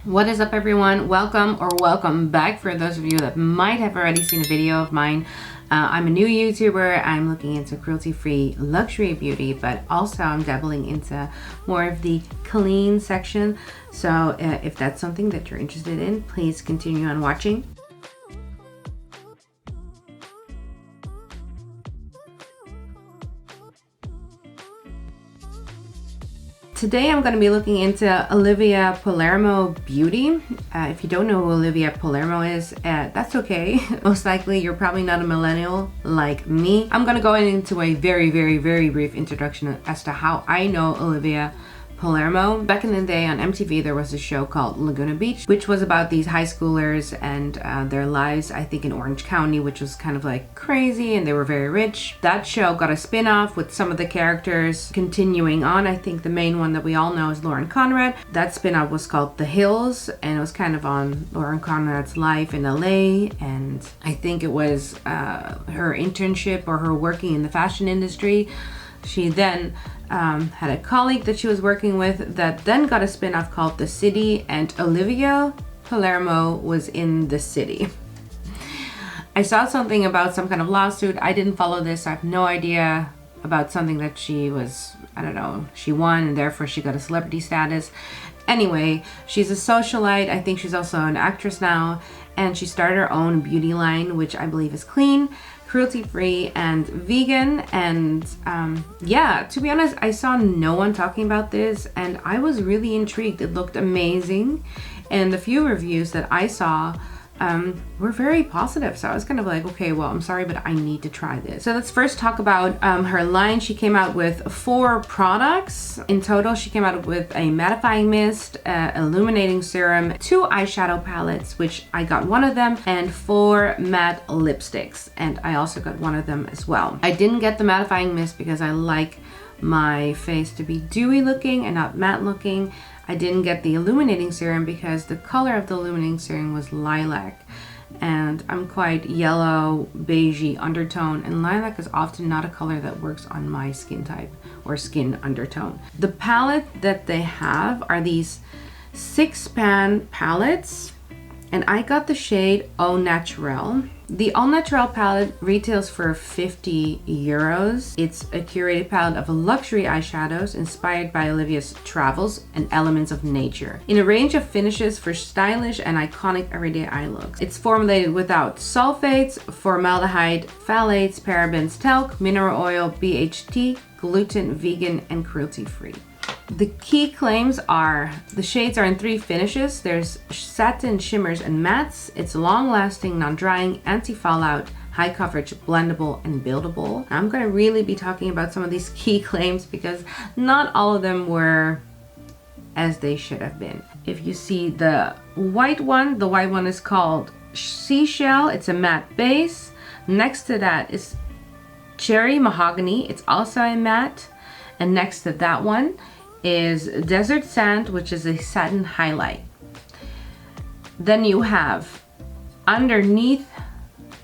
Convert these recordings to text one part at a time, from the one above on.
What is up, everyone? Welcome back for those of you that might have already seen a video of mine. I'm a new YouTuber. I'm looking into cruelty-free luxury beauty, but also I'm dabbling into more of the clean section. So if that's something that you're interested in, please continue on watching. Today I'm going to be looking into Oliviapalermobeauty. If you don't know who Olivia Palermo is, that's okay. Most likely you're probably not a millennial like me. I'm going to go into a very brief introduction as to how I know Olivia Palermo. Back in the day on MTV, there was a show called Laguna Beach, which was about these high schoolers and their lives, I think in Orange County, which was kind of like crazy, and they were very rich. That show got a spin-off with some of the characters continuing on. I think the main one that we all know is Lauren Conrad. That spin-off was called The Hills, and it was kind of on Lauren Conrad's life in LA, and I think it was her internship or her working in the fashion industry. She then had a colleague that she was working with that then got a spin-off called The City, and Olivia Palermo was in The City. I saw something about some kind of lawsuit. I didn't follow this. I have no idea about something that she was, I don't know, she won and therefore she got a celebrity status. Anyway, she's a socialite. I think she's also an actress now, and she started her own beauty line, which I believe is clean, cruelty-free, and vegan. And yeah, to be honest, I saw no one talking about this and I was really intrigued. It looked amazing, and the few reviews that I saw were very positive. So I was kind of like, okay, well, I'm sorry, but I need to try this. So let's first talk about her line. She came out with 4 products. In total, she came out with a mattifying mist, illuminating serum, 2 eyeshadow palettes, which I got one of them, and 4 matte lipsticks. And I also got one of them as well. I didn't get the mattifying mist because I like my face to be dewy looking and not matte looking. I didn't get the illuminating serum because the color of the illuminating serum was lilac, and I'm quite yellow, beigey undertone, and lilac is often not a color that works on my skin type or skin undertone. The palette that they have are these 6-pan palettes, and I got the shade O'Naturel. The O'Naturel palette retails for 50 euros. It's a curated palette of luxury eyeshadows inspired by Olivia's travels and elements of nature, in a range of finishes for stylish and iconic everyday eye looks. It's formulated without sulfates, formaldehyde, phthalates, parabens, talc, mineral oil, BHT, gluten, vegan, and cruelty-free. The key claims are the shades are in 3 finishes. There's satin, shimmers, and mattes. It's long-lasting, non-drying, anti-fallout, high coverage, blendable, and buildable. I'm going to really be talking about some of these key claims because not all of them were as they should have been. If you see the white one is called Seashell. It's a matte base. Next to that is Cherry Mahogany. It's also a matte. And next to that one is Desert Sand, which is a satin highlight. Then you have underneath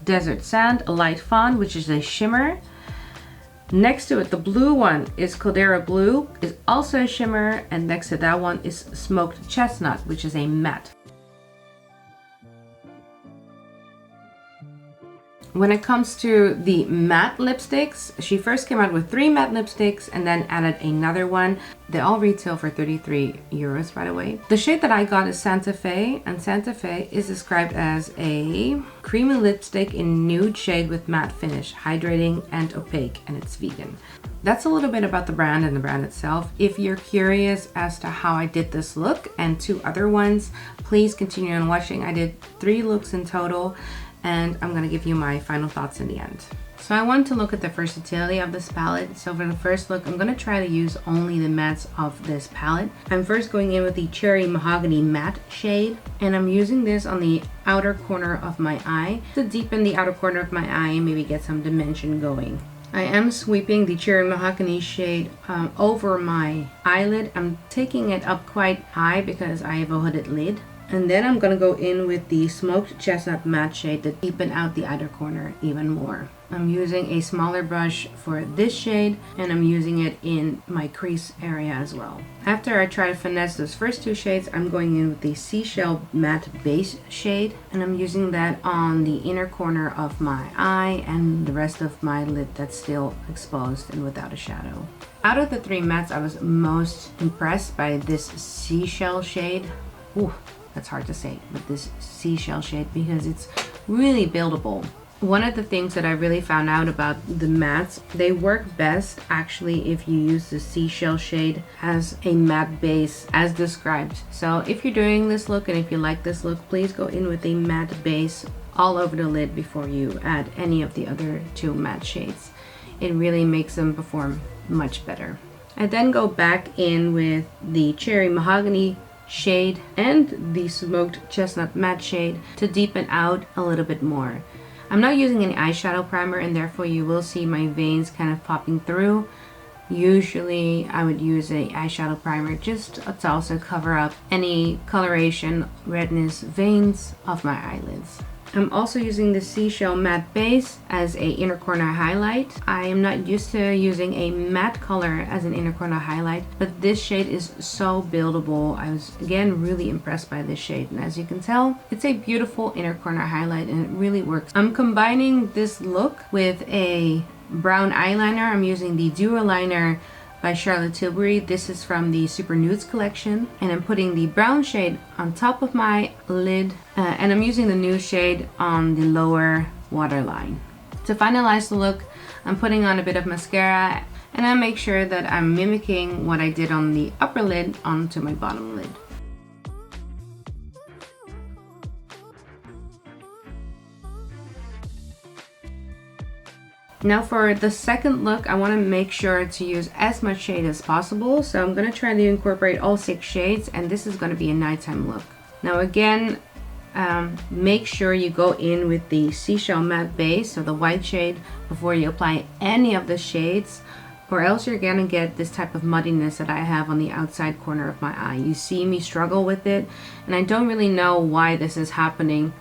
Desert Sand a light fawn, which is a shimmer. Next to it, the blue one is Caldera Blue, is also a shimmer, and next to that one is Smoked Chestnut, which is a matte. When it comes to the matte lipsticks, she first came out with 3 matte lipsticks and then added another one. They all retail for 33 euros, by the way. The shade that I got is Santa Fe, and Santa Fe is described as a creamy lipstick in nude shade with matte finish, hydrating and opaque, and it's vegan. That's a little bit about the brand and the brand itself. If you're curious as to how I did this look and 2 other ones, please continue on watching. I did 3 looks in total, and I'm gonna give you my final thoughts in the end. So I want to look at the versatility of this palette. So for the first look, I'm gonna try to use only the mattes of this palette. I'm first going in with the Cherry Mahogany matte shade, and I'm using this on the outer corner of my eye to deepen the outer corner of my eye and maybe get some dimension going. I am sweeping the Cherry Mahogany shade over my eyelid. I'm taking it up quite high because I have a hooded lid. And then I'm gonna go in with the Smoked Chestnut Matte shade to deepen out the outer corner even more. I'm using a smaller brush for this shade, and I'm using it in my crease area as well. After I try to finesse those first two shades, I'm going in with the Seashell Matte Base shade, and I'm using that on the inner corner of my eye and the rest of my lid that's still exposed and without a shadow. Out of the three mattes, I was most impressed by this Seashell shade. Ooh, that's hard to say, but this Seashell shade, because it's really buildable. One of the things that I really found out about the mattes, they work best actually if you use the Seashell shade as a matte base as described. So if you're doing this look and if you like this look, please go in with a matte base all over the lid before you add any of the other two matte shades. It really makes them perform much better. I then go back in with the Cherry Mahogany shade and the Smoked Chestnut Matte shade to deepen out a little bit more. I'm not using any eyeshadow primer, and therefore you will see my veins kind of popping through. Usually I would use a eyeshadow primer just to also cover up any coloration, redness, veins of my eyelids. I'm also using the Seashell Matte Base as a inner corner highlight. I am not used to using a matte color as an inner corner highlight, but this shade is so buildable. I was again really impressed by this shade, and as you can tell, it's a beautiful inner corner highlight and it really works. I'm combining this look with a brown eyeliner. I'm using the Duo Liner by Charlotte Tilbury. This is from the Super Nudes collection, and I'm putting the brown shade on top of my lid, and I'm using the Nude shade on the lower waterline. To finalize the look, I'm putting on a bit of mascara, and I make sure that I'm mimicking what I did on the upper lid onto my bottom lid. Now for the second look, I want to make sure to use as much shade as possible. So I'm going to try to incorporate all 6 shades, and this is going to be a nighttime look. Now again, make sure you go in with the Seashell Matte Base, so the white shade, before you apply any of the shades, or else you're going to get this type of muddiness that I have on the outside corner of my eye. You see me struggle with it, and I don't really know why this is happening.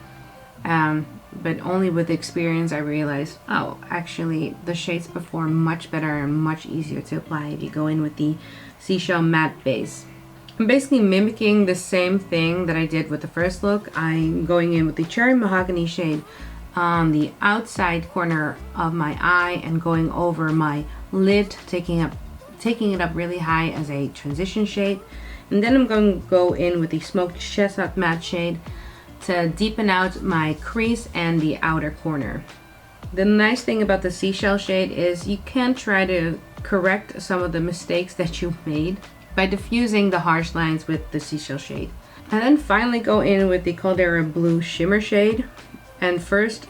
But only with experience I realized, oh, actually the shades perform much better and much easier to apply if you go in with the Seashell Matte Base. I'm basically mimicking the same thing that I did with the first look. I'm going in with the Cherry Mahogany shade on the outside corner of my eye and going over my lid, taking it up really high as a transition shade. And then I'm going to go in with the Smoked Chestnut Matte shade to deepen out my crease and the outer corner. The nice thing about the Seashell shade is you can try to correct some of the mistakes that you made by diffusing the harsh lines with the Seashell shade. And then finally go in with the Caldera Blue Shimmer shade, and first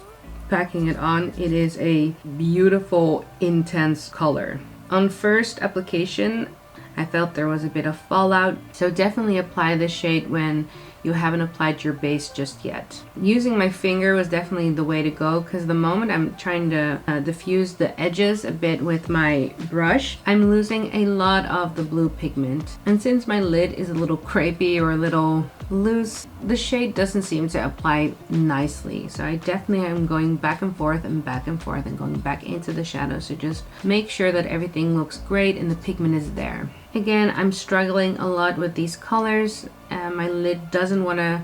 packing it on, it is a beautiful intense color. On first application I felt there was a bit of fallout, so definitely apply this shade when you haven't applied your base just yet. Using my finger was definitely the way to go, because the moment I'm trying to diffuse the edges a bit with my brush, I'm losing a lot of the blue pigment. And since my lid is a little crepey or a little loose, the shade doesn't seem to apply nicely. So I definitely am going back and forth and going back into the shadow. So just make sure that everything looks great and the pigment is there. Again, I'm struggling a lot with these colors. My lid doesn't want to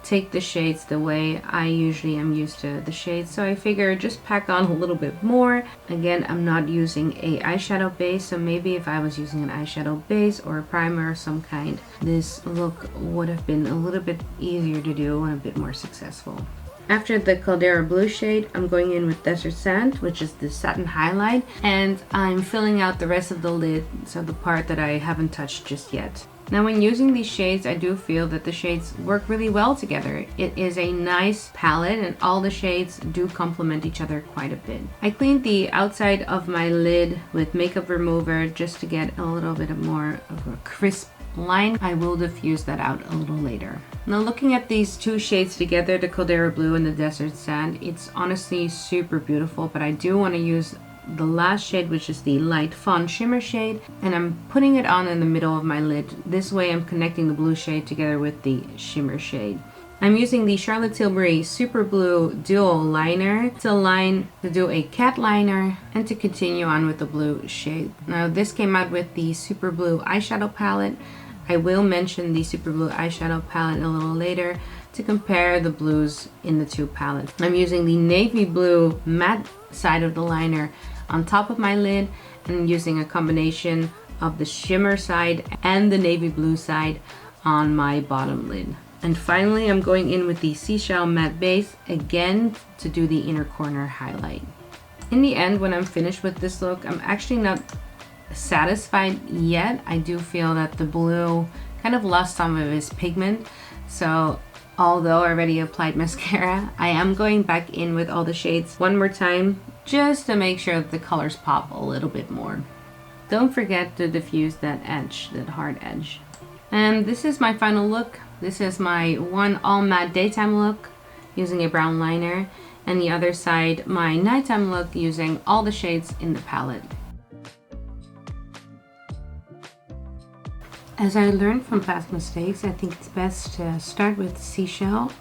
take the shades the way I usually am used to the shades, so I figure just pack on a little bit more. Again, I'm not using a eyeshadow base, so maybe if I was using an eyeshadow base or a primer of some kind, this look would have been a little bit easier to do and a bit more successful. After the Caldera Blue shade, I'm going in with Desert Sand, which is the satin highlight, and I'm filling out the rest of the lid, so the part that I haven't touched just yet. Now when using these shades, I do feel that the shades work really well together. It is a nice palette and all the shades do complement each other quite a bit. I cleaned the outside of my lid with makeup remover just to get a little bit more of a crisp line. I will diffuse that out a little later. Now looking at these two shades together, the Caldera Blue and the Desert Sand, it's honestly super beautiful, but I do want to use the last shade, which is the light fawn shimmer shade, and I'm putting it on in the middle of my lid. This way I'm connecting the blue shade together with the shimmer shade. I'm using the Charlotte Tilbury Super Blue Dual Liner to do a cat liner and to continue on with the blue shade. Now this came out with the Super Blue eyeshadow palette. I will mention the Super Blue eyeshadow palette a little later to compare the blues in the two palettes. I'm using the navy blue matte side of the liner on top of my lid, and I'm using a combination of the shimmer side and the navy blue side on my bottom lid. And finally, I'm going in with the Seashell Matte Base again to do the inner corner highlight. In the end, when I'm finished with this look, I'm actually not satisfied yet. I do feel that the blue kind of lost some of its pigment. So although I already applied mascara, I am going back in with all the shades one more time just to make sure that the colors pop a little bit more. Don't forget to diffuse that edge, that hard edge. And this is my final look. This is my one all matte daytime look using a brown liner, and the other side my nighttime look using all the shades in the palette. As I learned from past mistakes, I think it's best to start with Seashell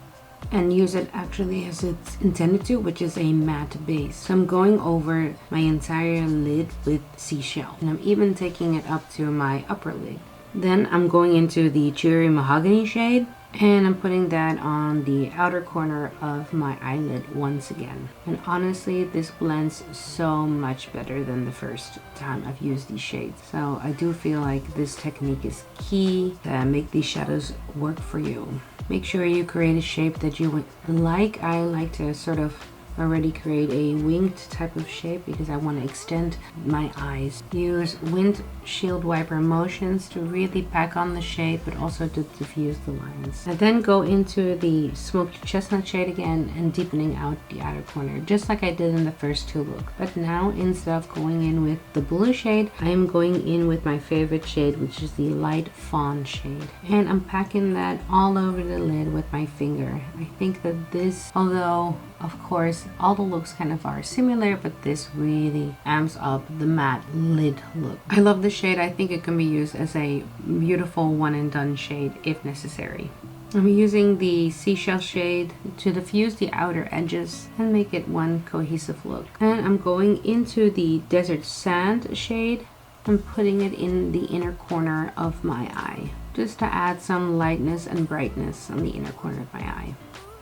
and use it actually as it's intended to, which is a matte base. So I'm going over my entire lid with Seashell, and I'm even taking it up to my upper lid. Then I'm going into the Cherry Mahogany shade, and I'm putting that on the outer corner of my eyelid once again. And honestly, this blends so much better than the first time I've used these shades. So I do feel like this technique is key to make these shadows work for you. Make sure you create a shape that you would like. I like to sort of already create a winged type of shape because I want to extend my eyes. Use windshield wiper motions to really pack on the shade, but also to diffuse the lines. I then go into the smoked chestnut shade again and deepening out the outer corner, just like I did in the first two looks. But now, instead of going in with the blue shade, I am going in with my favorite shade, which is the light fawn shade. And I'm packing that all over the lid with my finger. I think that this, although of course all the looks kind of are similar, but this really amps up the matte lid look. I love the shade. I think it can be used as a beautiful one and done shade if necessary. I'm using the Seashell shade to diffuse the outer edges and make it one cohesive look. And I'm going into the Desert Sand shade and putting it in the inner corner of my eye, just to add some lightness and brightness on the inner corner of my eye.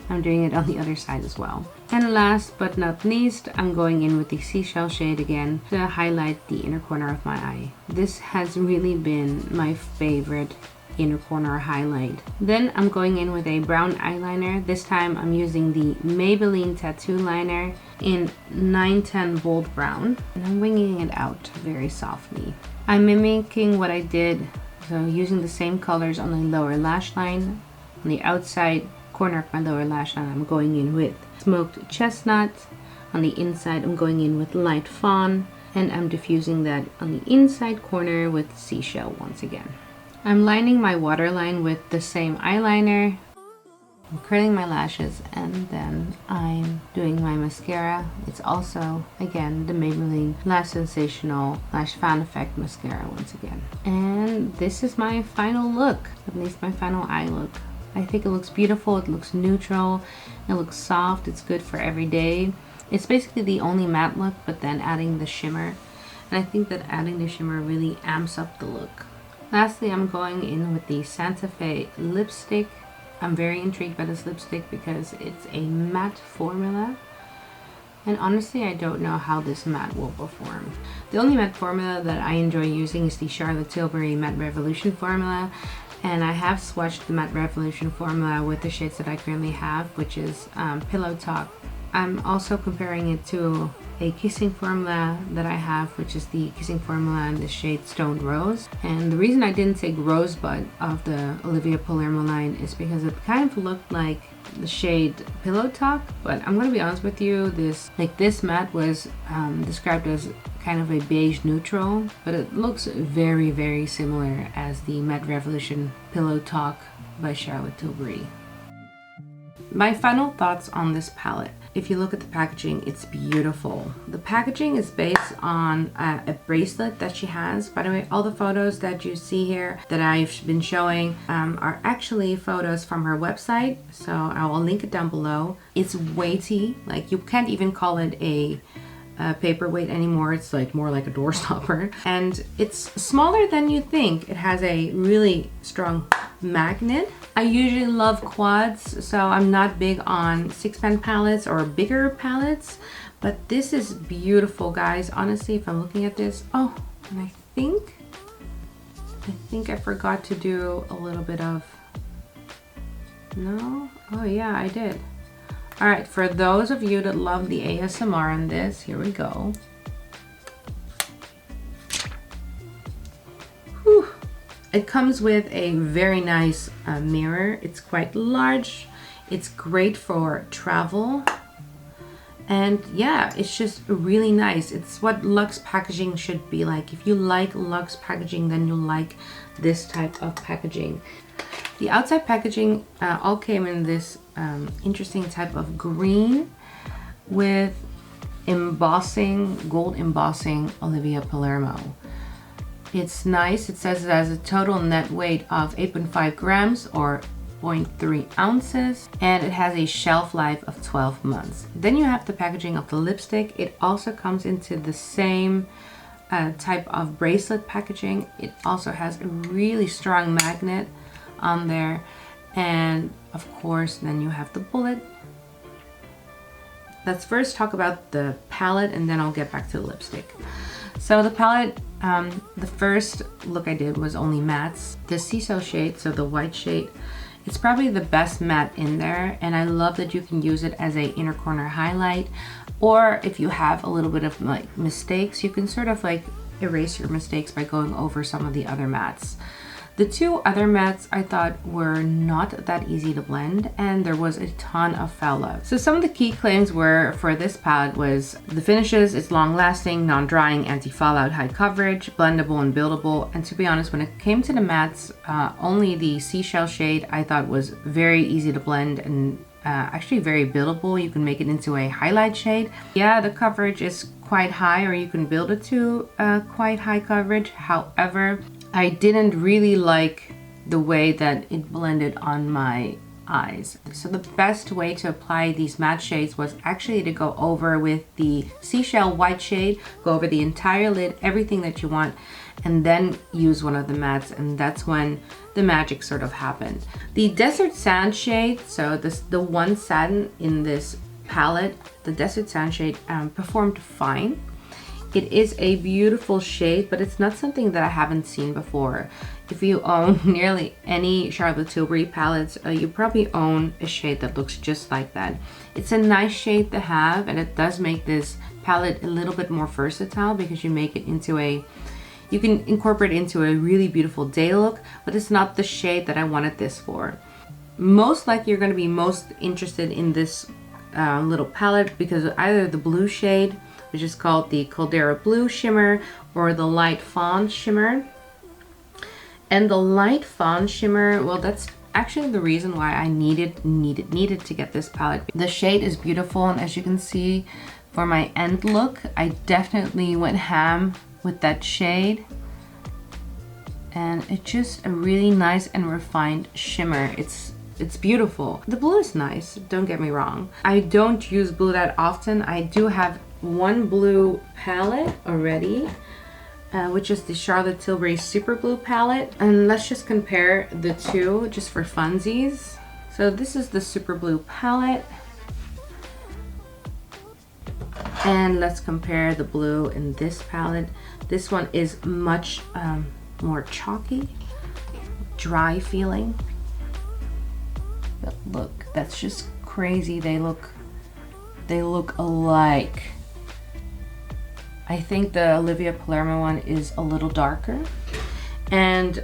I'm doing it on the other side as well. And last but not least, I'm going in with the Seashell shade again to highlight the inner corner of my eye. This has really been my favorite inner corner highlight. Then I'm going in with a brown eyeliner. This time I'm using the Maybelline Tattoo Liner in 910 Bold Brown, and I'm winging it out very softly. I'm mimicking what I did, so using the same colors on the lower lash line. On the outside corner of my lower lash line, I'm going in with smoked chestnut. On the inside, I'm going in with light fawn, and I'm diffusing that on the inside corner with Seashell once again. I'm lining my waterline with the same eyeliner. I'm curling my lashes, and then I'm doing my mascara. It's also, again, the Maybelline Lash Sensational Lash Fan Effect Mascara once again. And this is my final look, at least my final eye look. I think it looks beautiful, it looks neutral, it looks soft, it's good for every day. It's basically the only matte look, but then adding the shimmer. And I think that adding the shimmer really amps up the look. Lastly, I'm going in with the Santa Fe lipstick. I'm very intrigued by this lipstick because it's a matte formula. And honestly, I don't know how this matte will perform. The only matte formula that I enjoy using is the Charlotte Tilbury Matte Revolution formula. And I have swatched the Matte Revolution formula with the shades that I currently have, which is Pillow Talk. I'm also comparing it to a kissing formula that I have, which is the kissing formula in the shade Stoned Rose. And the reason I didn't take Rosebud of the Olivia Palermo line is because it kind of looked like the shade Pillow Talk. But I'm gonna be honest with you, this matte was described as kind of a beige neutral, but it looks very, very similar as the Matte Revolution Pillow Talk by Charlotte Tilbury. My final thoughts on this palette. if you look at the packaging, it's beautiful. The packaging is based on a bracelet that she has. By the way, all the photos that you see here that I've been showing are actually photos from her website, so I will link it down below. It's weighty, like you can't even call it a paperweight anymore. It's like more like a door stopper, and it's smaller than you think. It has a really strong magnet. I usually love quads, so I'm not big on 6-pan palettes or bigger palettes, but this is beautiful, guys. Honestly, if I'm looking at this, oh, and I think I forgot to do a little bit of, no, oh yeah, I did. All right, for those of you that love the ASMR on this, here we go. Whew. It comes with a very nice mirror. It's quite large. It's great for travel. And yeah, it's just really nice. It's what luxe packaging should be like. If you like luxe packaging, then you'll like this type of packaging. The outside packaging all came in this interesting type of green with embossing, gold embossing Olivia Palermo. It's nice. It says it has a total net weight of 8.5 grams or 0.3 ounces, and it has a shelf life of 12 months. Then you have the packaging of the lipstick. It also comes into the same type of bracelet packaging. It also has a really strong magnet on there, and of course then you have the bullet. Let's first talk about the palette and then I'll get back to the lipstick. So the palette, the first look I did was only mattes. The seashell shade, so the white shade, it's probably the best matte in there, and I love that you can use it as a inner corner highlight, or if you have a little bit of like mistakes, you can sort of like erase your mistakes by going over some of the other mattes. The two other mattes I thought were not that easy to blend, and there was a ton of foul love. So some of the key claims were for this palette was the finishes, it's long lasting, non-drying, anti-fallout, high coverage, blendable and buildable. And to be honest, when it came to the mattes, only the seashell shade I thought was very easy to blend and actually very buildable. You can make it into a highlight shade. Yeah, the coverage is quite high, or you can build it to quite high coverage. However, I didn't really like the way that it blended on my eyes. So the best way to apply these matte shades was actually to go over with the seashell white shade, go over the entire lid, everything that you want, and then use one of the mattes, and that's when the magic sort of happened. The desert sand shade, so the one satin in this palette, the desert sand shade performed fine. It is a beautiful shade, but it's not something that I haven't seen before. If you own nearly any Charlotte Tilbury palettes, you probably own a shade that looks just like that. It's a nice shade to have, and it does make this palette a little bit more versatile because you make it into you can incorporate it into a really beautiful day look, but it's not the shade that I wanted this for. Most likely you're going to be most interested in this little palette because of either the blue shade, which is called the Caldera Blue Shimmer, or the Light Fawn Shimmer. And the Light Fawn Shimmer, well, that's actually the reason why I needed to get this palette. The shade is beautiful, and as you can see, for my end look, I definitely went ham with that shade. And it's just a really nice and refined shimmer. It's beautiful. The blue is nice, don't get me wrong. I don't use blue that often. I do have one blue palette already, which is the Charlotte Tilbury Super Blue palette. And let's just compare the two just for funsies. So this is the Super Blue palette. And let's compare the blue in this palette. This one is much more chalky, dry feeling. But look, that's just crazy. They look alike. I think the Olivia Palermo one is a little darker. And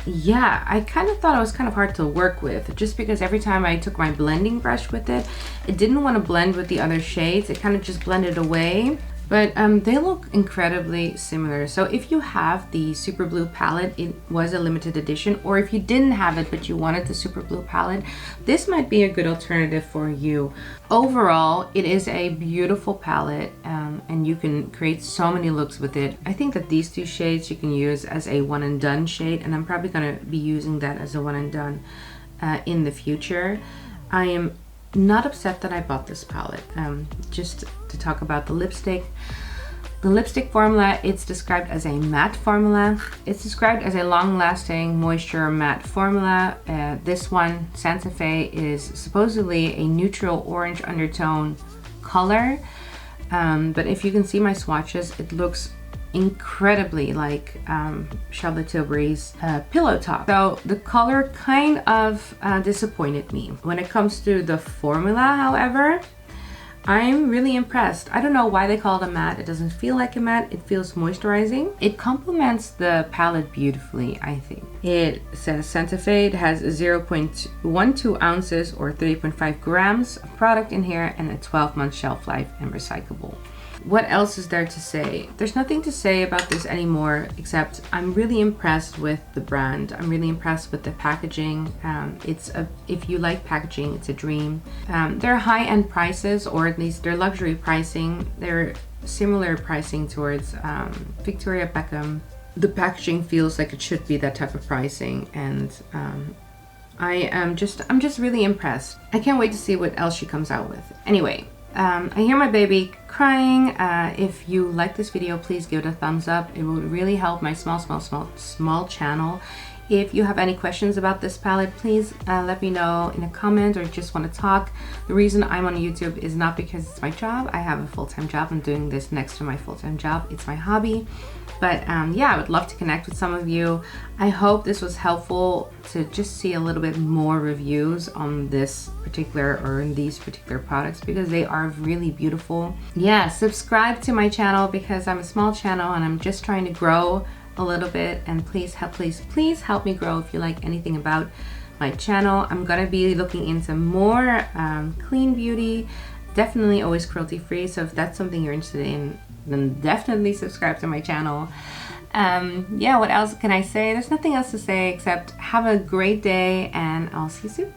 yeah, I kind of thought it was kind of hard to work with, just because every time I took my blending brush with it, it didn't want to blend with the other shades. It kind of just blended away. But they look incredibly similar. So if you have the Super Blue palette, it was a limited edition, or if you didn't have it but you wanted the Super Blue palette, this might be a good alternative for you. Overall, it is a beautiful palette, and you can create so many looks with it. I think that these two shades you can use as a one and done shade, and I'm probably going to be using that as a one and done in the future. I am not upset that I bought this palette. Just to talk about the lipstick. The lipstick formula, it's described as a matte formula. It's described as a long-lasting moisture matte formula. This one, Santa Fe, is supposedly a neutral orange undertone color. But if you can see my swatches, it looks incredibly like Charlotte Tilbury's Pillow Talk. So the color kind of disappointed me. When it comes to the formula, however, I'm really impressed. I don't know why they call it a matte. It doesn't feel like a matte. It feels moisturizing. It complements the palette beautifully, I think. It says Santa Fe. It has 0.12 ounces or 3.5 grams of product in here and a 12-month shelf life and recyclable. What else is there to say? There's nothing to say about this anymore, except I'm really impressed with the brand. I'm really impressed with the packaging. If you like packaging, it's a dream. They're high-end prices, or at least they're luxury pricing. They're similar pricing towards Victoria Beckham. The packaging feels like it should be that type of pricing, and I'm just really impressed. I can't wait to see what else she comes out with. Anyway, I hear my baby crying. If you like this video, please give it a thumbs up. It will really help my small channel. If you have any questions about this palette, please let me know in a comment, or just want to talk. The reason I'm on YouTube is not because it's my job. I have a full-time job. I'm doing this next to my full-time job. It's my hobby. But yeah, I would love to connect with some of you. I hope this was helpful to just see a little bit more reviews on this particular, or in these particular products, because they are really beautiful. Yeah, subscribe to my channel, because I'm a small channel and I'm just trying to grow a little bit, and please help me grow if you like anything about my channel. I'm gonna be looking into more clean beauty, definitely always cruelty free. So if that's something you're interested in, then definitely subscribe to my channel. Yeah, what else can I say? There's nothing else to say except have a great day, and I'll see you soon.